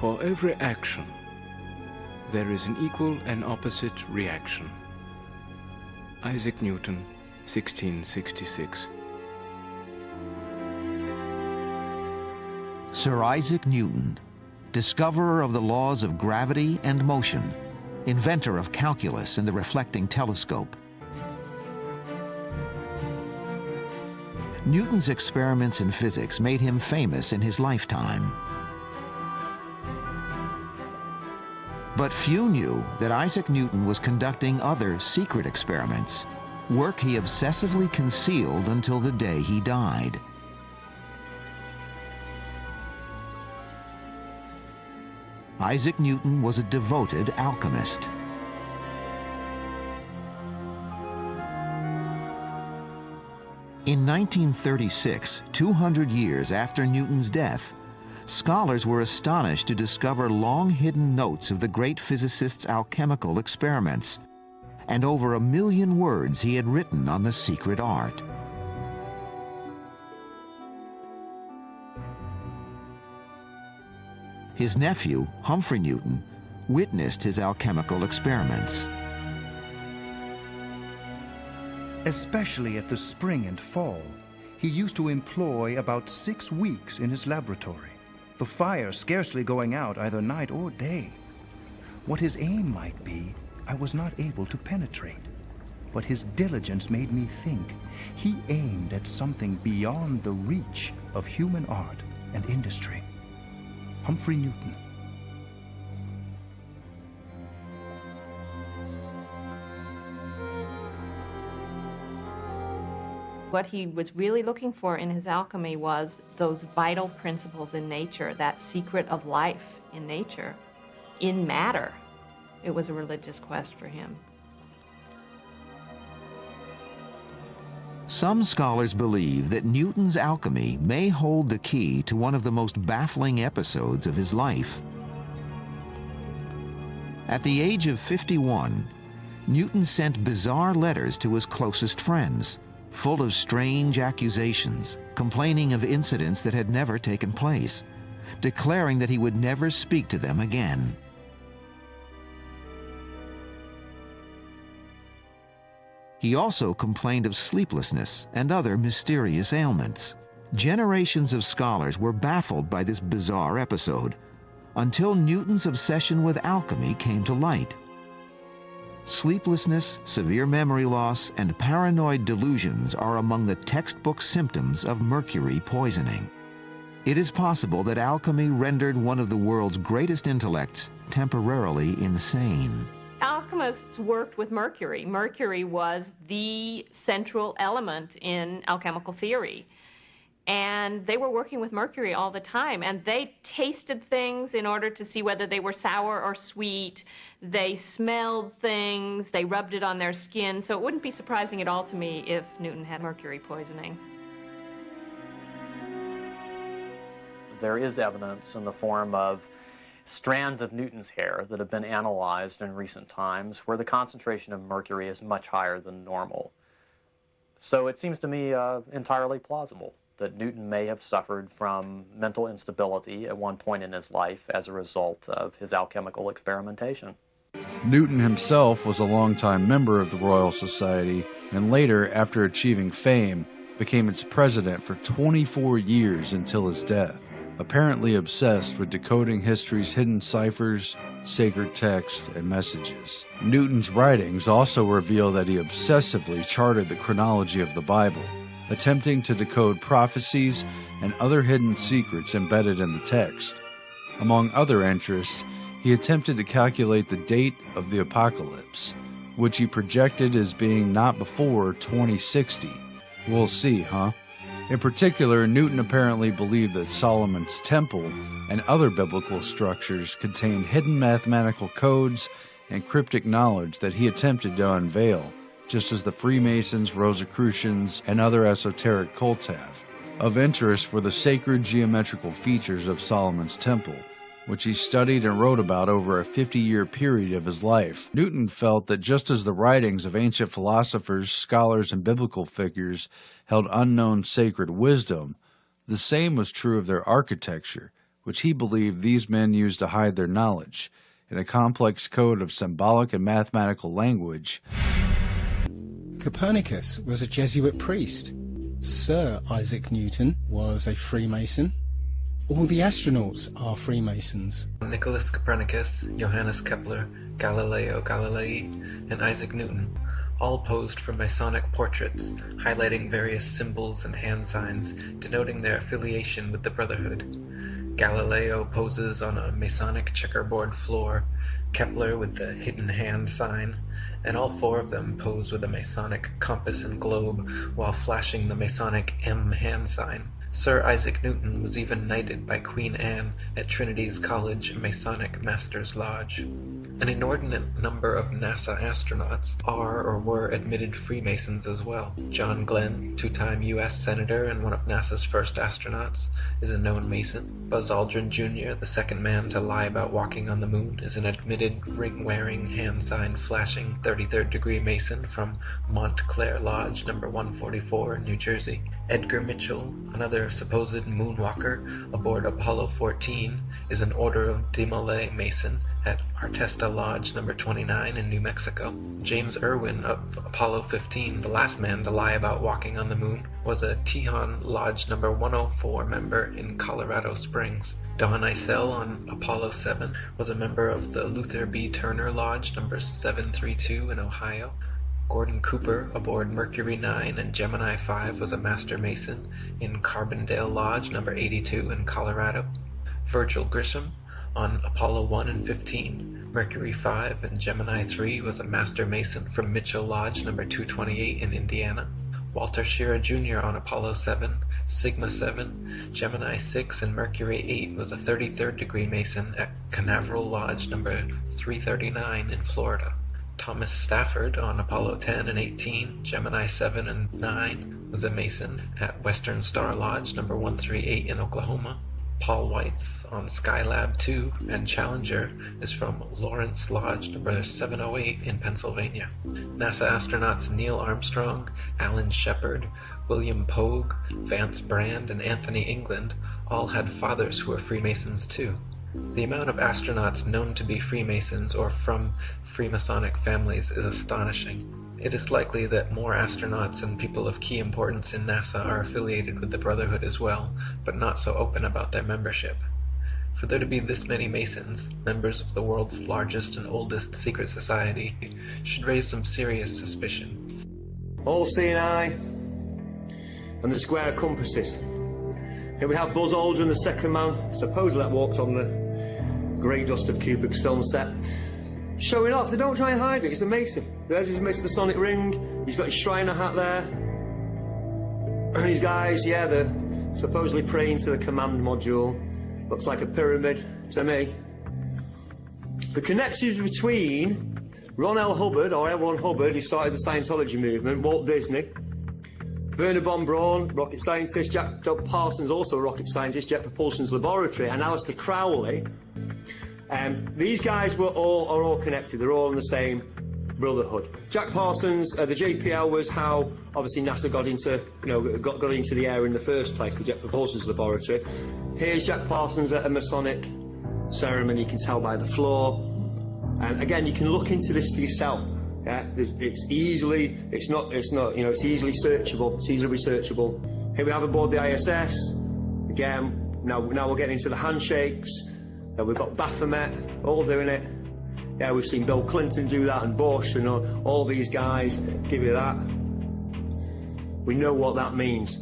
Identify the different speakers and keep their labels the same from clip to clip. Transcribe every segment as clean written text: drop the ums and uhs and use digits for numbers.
Speaker 1: For every action, there is an equal and opposite reaction. Isaac Newton, 1666.
Speaker 2: Sir Isaac Newton, discoverer of the laws of gravity and motion, inventor of calculus and the reflecting telescope. Newton's experiments in physics made him famous in his lifetime. But few knew that Isaac Newton was conducting other secret experiments, work he obsessively concealed until the day he died. Isaac Newton was a devoted alchemist. In 1936, 200 years after Newton's death, scholars were astonished to discover long-hidden notes of the great physicist's alchemical experiments, and over 1 million words he had written on the secret art. His nephew, Humphrey Newton, witnessed his alchemical experiments.
Speaker 3: Especially at the spring and fall, he used to employ about 6 weeks in his laboratory, the fire scarcely going out either night or day. What his aim might be, I was not able to penetrate, but his diligence made me think he aimed at something beyond the reach of human art and industry. Humphrey Newton.
Speaker 4: What he was really looking for in his alchemy was those vital principles in nature, that secret of life in nature, in matter. It was a religious quest for him.
Speaker 2: Some scholars believe that Newton's alchemy may hold the key to one of the most baffling episodes of his life. At the age of 51, Newton sent bizarre letters to his closest friends, full of strange accusations, complaining of incidents that had never taken place, declaring that he would never speak to them again. He also complained of sleeplessness and other mysterious ailments. Generations of scholars were baffled by this bizarre episode, until Newton's obsession with alchemy came to light. Sleeplessness, severe memory loss, and paranoid delusions are among the textbook symptoms of mercury poisoning. It is possible that alchemy rendered one of the world's greatest intellects temporarily insane.
Speaker 4: Alchemists worked with mercury. Mercury was the central element in alchemical theory. And they were working with mercury all the time, and they tasted things in order to see whether they were sour or sweet. They smelled things, they rubbed it on their skin, so it wouldn't be surprising at all to me if Newton had mercury poisoning.
Speaker 5: There is evidence in the form of strands of Newton's hair that have been analyzed in recent times where the concentration of mercury is much higher than normal. So it seems to me entirely plausible that Newton may have suffered from mental instability at one point in his life as a result of his alchemical experimentation.
Speaker 6: Newton himself was a longtime member of the Royal Society, and later, after achieving fame, became its president for 24 years until his death, apparently obsessed with decoding history's hidden ciphers, sacred texts, and messages. Newton's writings also reveal that he obsessively charted the chronology of the Bible, attempting to decode prophecies and other hidden secrets embedded in the text. Among other interests, he attempted to calculate the date of the apocalypse, which he projected as being not before 2060. We'll see, huh? In particular, Newton apparently believed that Solomon's Temple and other biblical structures contained hidden mathematical codes and cryptic knowledge that he attempted to unveil, just as the Freemasons, Rosicrucians, and other esoteric cults have. Of interest were the sacred geometrical features of Solomon's Temple, which he studied and wrote about over a 50-year period of his life. Newton felt that just as the writings of ancient philosophers, scholars, and biblical figures held unknown sacred wisdom, the same was true of their architecture, which he believed these men used to hide their knowledge, in a complex code of symbolic and mathematical language.
Speaker 7: Copernicus was a Jesuit priest. Sir Isaac Newton was a Freemason. All the astronauts are Freemasons.
Speaker 8: Nicholas Copernicus, Johannes Kepler, Galileo Galilei, and Isaac Newton all posed for Masonic portraits, highlighting various symbols and hand signs denoting their affiliation with the Brotherhood. Galileo poses on a Masonic checkerboard floor, Kepler with the hidden hand sign, and all four of them pose with a Masonic compass and globe while flashing the Masonic M hand sign. Sir Isaac Newton was even knighted by Queen Anne at Trinity's College Masonic Master's Lodge. An inordinate number of NASA astronauts are or were admitted Freemasons as well. John Glenn, two-time U.S. Senator and one of NASA's first astronauts, is a known Mason. Buzz Aldrin Jr., the second man to lie about walking on the moon, is an admitted ring-wearing, hand-sign-flashing 33rd degree Mason from Montclair Lodge, number 144, New Jersey. Edgar Mitchell, another supposed moonwalker aboard Apollo 14, is an Order of Demolay Mason at Artesta Lodge number 29 in New Mexico. James Irwin of Apollo 15, the last man to lie about walking on the moon, was a Tejon Lodge number 104 member in Colorado Springs. Don Eisel on Apollo 7 was a member of the Luther B. Turner Lodge number 732 in Ohio. Gordon Cooper aboard Mercury 9 and Gemini 5 was a Master Mason in Carbondale Lodge number 82 in Colorado. Virgil Grisham on Apollo 1 and 15, Mercury 5 and Gemini 3 was a Master Mason from Mitchell Lodge number 228 in Indiana. Walter Schirra Jr. on Apollo 7, Sigma 7, Gemini 6 and Mercury 8 was a 33rd degree Mason at Canaveral Lodge number 339 in Florida. Thomas Stafford on Apollo 10 and 18, Gemini 7 and 9 was a Mason at Western Star Lodge number 138 in Oklahoma. Paul Weitz on Skylab 2 and Challenger is from Lawrence Lodge number 708 in Pennsylvania. NASA astronauts Neil Armstrong, Alan Shepard, William Pogue, Vance Brand, and Anthony England all had fathers who were Freemasons too. The amount of astronauts known to be Freemasons or from Freemasonic families is astonishing. It is likely that more astronauts and people of key importance in NASA are affiliated with the Brotherhood as well, but not so open about their membership. For there to be this many Masons, members of the world's largest and oldest secret society, should raise some serious suspicion.
Speaker 9: All seeing eye and the square compasses. Here we have Buzz Aldrin, the second man, supposedly that walked on the grey dust of Kubrick's film set. Showing off, they don't try and hide it, he's a Mason. There's his Masonic ring, he's got his Shriner hat there. And these guys, yeah, they're supposedly praying to the command module. Looks like a pyramid to me. The connections between Ron L. Hubbard, or L. Ron Hubbard, who started the Scientology movement, Walt Disney, Werner von Braun, rocket scientist, Jack Parsons, also a rocket scientist, Jet Propulsion's laboratory, and Aleister Crowley. These guys are all connected. They're all in the same brotherhood. Jack Parsons, the JPL was how obviously NASA got into, got into the air in the first place, the Jet Propulsion's laboratory. Here's Jack Parsons at a Masonic ceremony. You can tell by the floor. And again, you can look into this for yourself. Yeah, it's easily searchable. It's easily researchable. Here we have aboard the ISS. Again, now we're getting into the handshakes. We've got Baphomet all doing it. Yeah, we've seen Bill Clinton do that and Bush and all these guys give you that. We know what that means.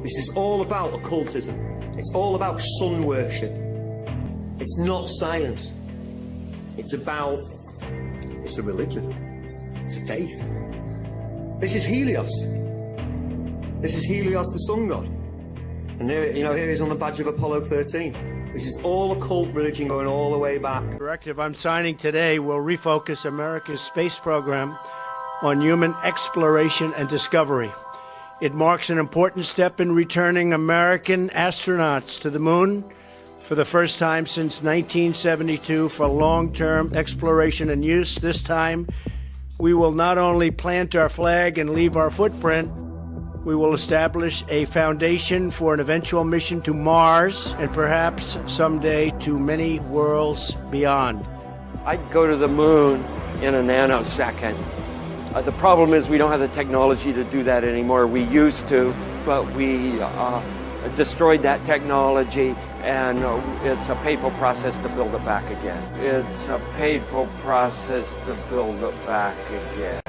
Speaker 9: This is all about occultism. It's all about sun worship. It's not science. It's a religion. It's a faith. This is Helios. This is Helios, the sun god. And here he is on the badge of Apollo 13. This is all occult religion going all the way back.
Speaker 10: The directive I'm signing today will refocus America's space program on human exploration and discovery. It marks an important step in returning American astronauts to the moon for the first time since 1972 for long-term exploration and use. This time, we will not only plant our flag and leave our footprint, We will establish a foundation for an eventual mission to Mars and perhaps someday to many worlds beyond.
Speaker 11: I'd go to the moon in a nanosecond. The problem is we don't have the technology to do that anymore. We used to, but we destroyed that technology, and it's a painful process to build it back again. It's a painful process to build it back again.